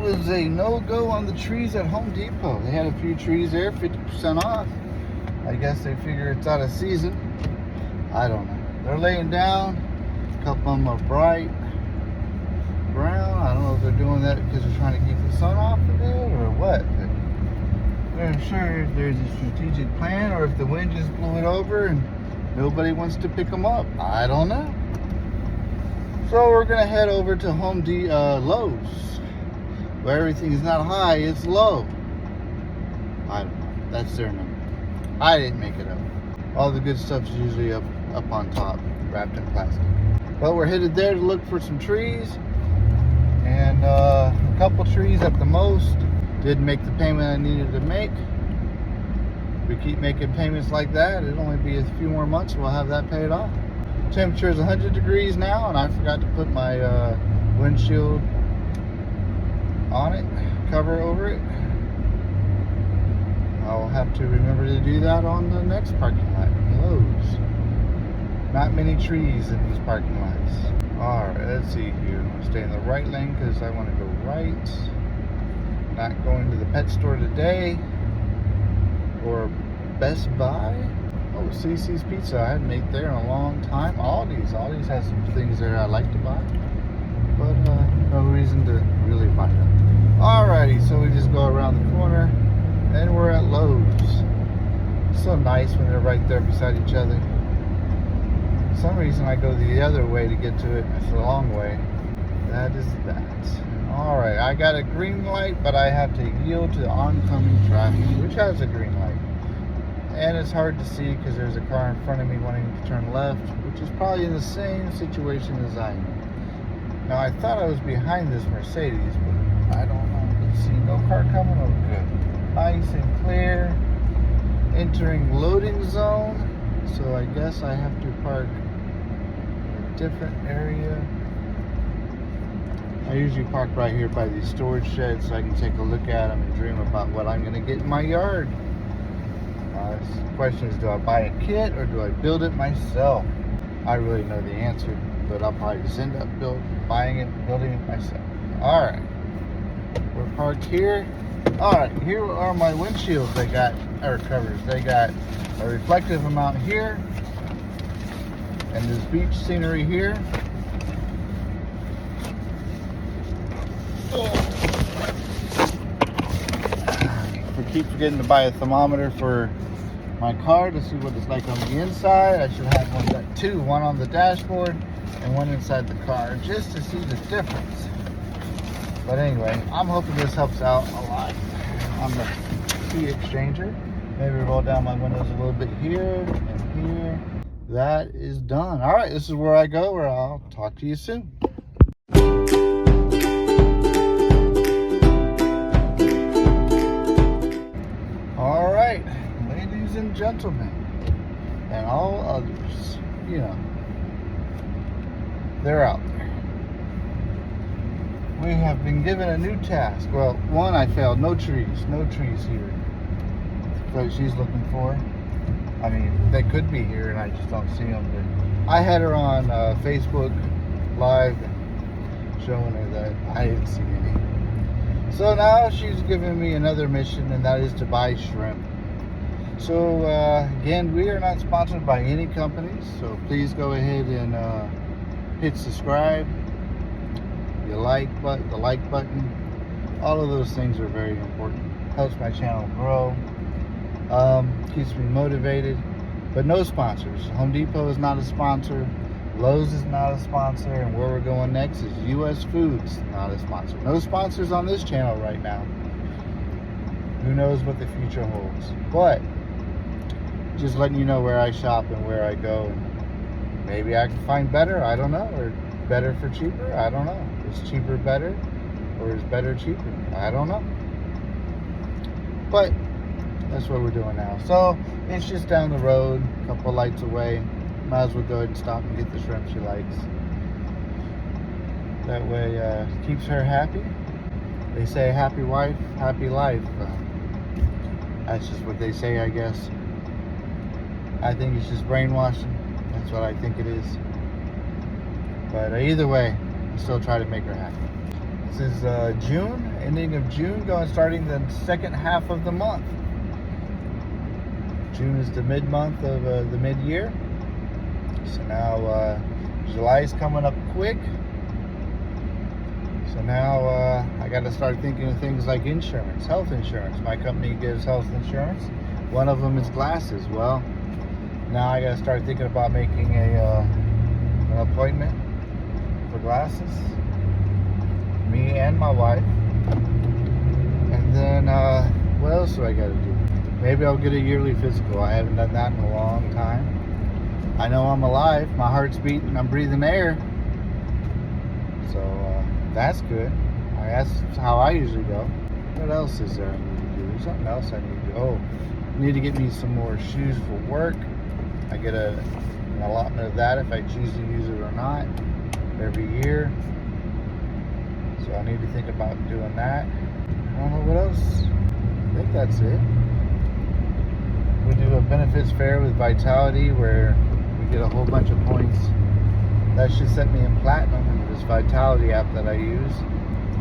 was a no-go on the trees at Home Depot. They had a few trees there, 50% off. I guess they figure it's out of season. I don't know. They're laying down. A couple of them are bright brown. I don't know if they're doing that because they're trying to keep the sun off of it or what. But I'm sure if there's a strategic plan or if the wind just blew it over and nobody wants to pick them up. I don't know. So we're going to head over to Lowe's, where everything is not high, it's low. I don't know. That's their number. I didn't make it up. All the good stuff is usually up on top, wrapped in plastic. But we're headed there to look for some trees. And a couple trees at the most. Didn't make the payment I needed to make. If we keep making payments like that, it'll only be a few more months. We'll have that paid off. Temperature is 100 degrees now, and I forgot to put my windshield on it, cover over it. I'll have to remember to do that on the next parking lot, Lowe's. Not many trees in these parking lots. Alright, let's see here. I'm going to stay in the right lane because I want to go right. Not going to the pet store today. Or Best Buy. Oh, CC's Pizza. I hadn't ate there in a long time. Aldi's has some things there I like to buy. But no reason to really buy them. Alrighty, so we just go around the corner. And we're at Lowe's. So nice when they're right there beside each other. For some reason I go the other way to get to it. It's a long way. That is that. Alright, I got a green light, but I have to yield to oncoming traffic, which has a green light. And it's hard to see because there's a car in front of me wanting to turn left, which is probably in the same situation as I am. Now, I thought I was behind this Mercedes, but I don't know. Let's see, no car coming. Oh, good. Nice and clear. Entering loading zone. So I guess I have to park in a different area. I usually park right here by these storage sheds so I can take a look at them and dream about what I'm going to get in my yard. The question is, do I buy a kit or do I build it myself? I really know the answer, but I'll probably just end up buying it and building it myself. Alright, we're parked here. Alright, here are my windshields they got, or covers. They got a reflective amount here, and this beach scenery here. I keep forgetting to buy a thermometer for my car to see what it's like on the inside. I should have two, one on the dashboard and one inside the car, just to see the difference. But anyway, I'm hoping this helps out a lot on the heat exchanger. Maybe roll down my windows a little bit here and here. That is done. All right, this is where I go, where I'll talk to you soon. All right, ladies and gentlemen, and all others, you know, they're out there. We have been given a new task. Well, one, I failed. No trees here. So she's looking for. I mean, they could be here and I just don't see them. But I had her on Facebook Live showing her that I didn't see any. So now she's giving me another mission, and that is to buy shrimp. So again, we are not sponsored by any companies, so please go ahead and hit subscribe, the like button. All of those things are very important. Helps my channel grow, keeps me motivated. But no sponsors. Home Depot is not a sponsor. Lowe's is not a sponsor, and where we're going next is US Foods, not a sponsor. No sponsors on this channel right now. Who knows what the future holds? But just letting you know where I shop and where I go. Maybe I can find better, I don't know, or better for cheaper, I don't know. Is cheaper better, or is better cheaper? I don't know. But that's what we're doing now. So it's just down the road, a couple lights away. Might as well go ahead and stop and get the shrimp she likes. That way keeps her happy. They say happy wife, happy life. That's just what they say, I guess. I think it's just brainwashing. That's what I think it is. But either way, I still try to make her happy. This is June, ending of June, starting the second half of the month. June is the mid-month of the mid-year. So now July's coming up quick. So now I got to start thinking of things like insurance, health insurance. My company gives health insurance. One of them is glasses. Well, now I got to start thinking about making an appointment for glasses. Me and my wife. And then what else do I got to do? Maybe I'll get a yearly physical. I haven't done that in a long time. I know I'm alive. My heart's beating. I'm breathing air. So that's good. That's how I usually go. What else is there I need to do? There's something else I need to do. Oh, I need to get me some more shoes for work. I get an allotment of that if I choose to use it or not every year. So I need to think about doing that. I don't know what else. I think that's it. We do a benefits fair with Vitality where we get a whole bunch of points. That should set me in platinum in this Vitality app that I use.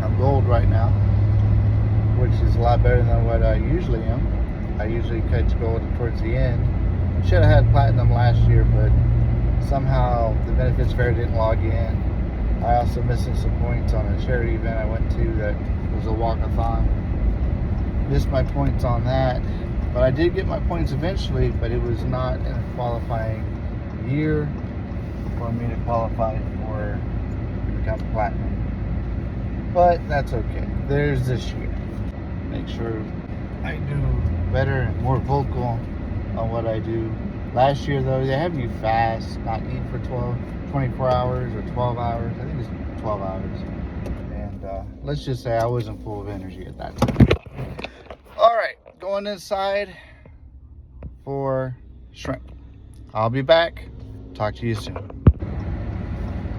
I'm gold right now, which is a lot better than what I usually am. I usually catch gold towards the end. Should have had platinum last year, but somehow the benefits fair didn't log in. I also missing some points on a charity event I went to that was a walkathon. Missed my points on that. But I did get my points eventually, but it was not in a qualifying year for me to qualify for become platinum. But that's okay. There's this year. Make sure I do better and more vocal on what I do. Last year, though, they have you fast, not eat for 24 hours or 12 hours. I think it's 12 hours. And let's just say I wasn't full of energy at that time. All right. Going inside for shrimp. I'll be back. Talk to you soon.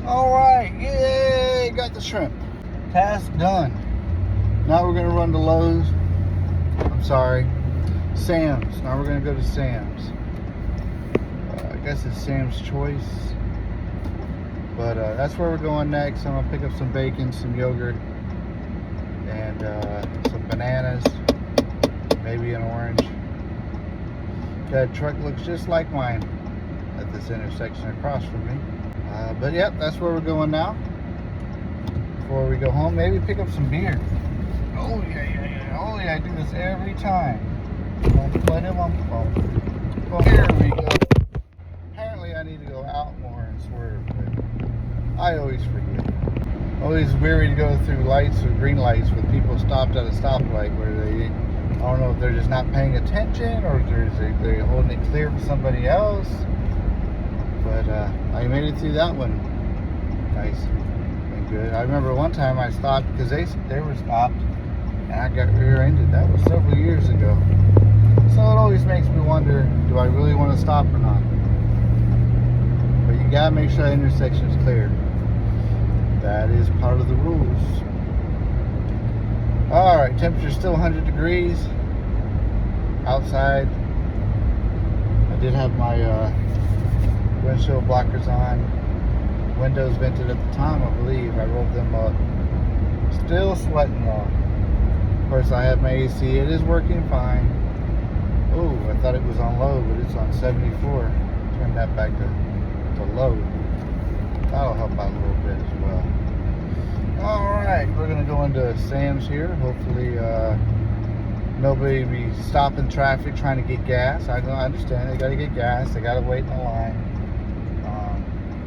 All right, yay, got the shrimp. Task done. Now we're gonna run to Lowe's. I'm sorry, Sam's. Now we're gonna go to Sam's. I guess it's Sam's Choice. But that's where we're going next. I'm gonna pick up some bacon, some yogurt, and some bananas. Maybe an orange. That truck looks just like mine at this intersection across from me. But yep, that's where we're going now. Before we go home, maybe pick up some beer. Oh yeah. Oh yeah, I do this every time. Well, here we go. Apparently I need to go out more and swerve, but I always forget. Always weary to go through lights or green lights with people stopped at a stoplight where they, I don't know if they're just not paying attention or if they're holding it clear for somebody else. But I made it through that one. Nice and good. I remember one time I stopped because they were stopped and I got rear-ended. That was several years ago. So it always makes me wonder, do I really want to stop or not? But you gotta make sure that intersection is clear. That is part of the rules. Alright, temperature's still 100 degrees outside. I did have my windshield blockers on. Windows vented at the time, I believe. I rolled them up. Still sweating though. Of course, I have my AC. It is working fine. Oh, I thought it was on low, but it's on 74. Turn that back to low. That'll help out a little bit as well. Alright, we're going to go into Sam's here. Hopefully nobody be stopping traffic trying to get gas. I understand they got to get gas. They got to wait in the line.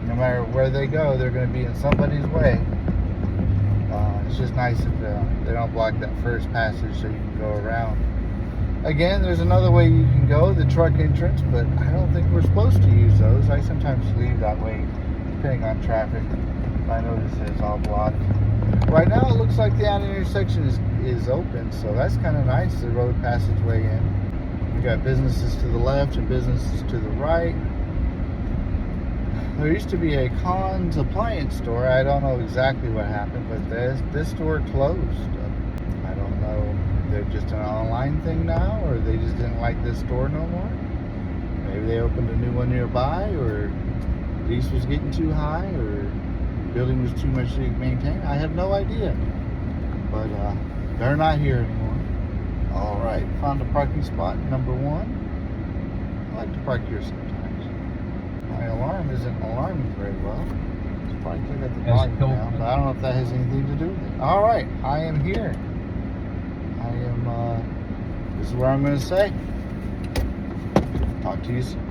No matter where they go, they're going to be in somebody's way. It's just nice if they don't block that first passage so you can go around. Again, there's another way you can go, the truck entrance, but I don't think we're supposed to use those. I sometimes leave that way, depending on traffic. I notice it's all blocked. Right now, it looks like the intersection is open, so that's kind of nice, the road passageway in. We got businesses to the left and businesses to the right. There used to be a Conn's appliance store. I don't know exactly what happened, but this store closed. I don't know. They're just an online thing now, or they just didn't like this store no more. Maybe they opened a new one nearby, or lease was getting too high, or the building was too much to maintain. I have no idea. But They're not here anymore. All right, found a parking spot, number 1. I like to park here sometimes. My alarm isn't alarming very well. It's probably because I got the volume down, but I don't know if that has anything to do with it. All right, I am here. I am, this is where I'm going to stay. Talk to you soon.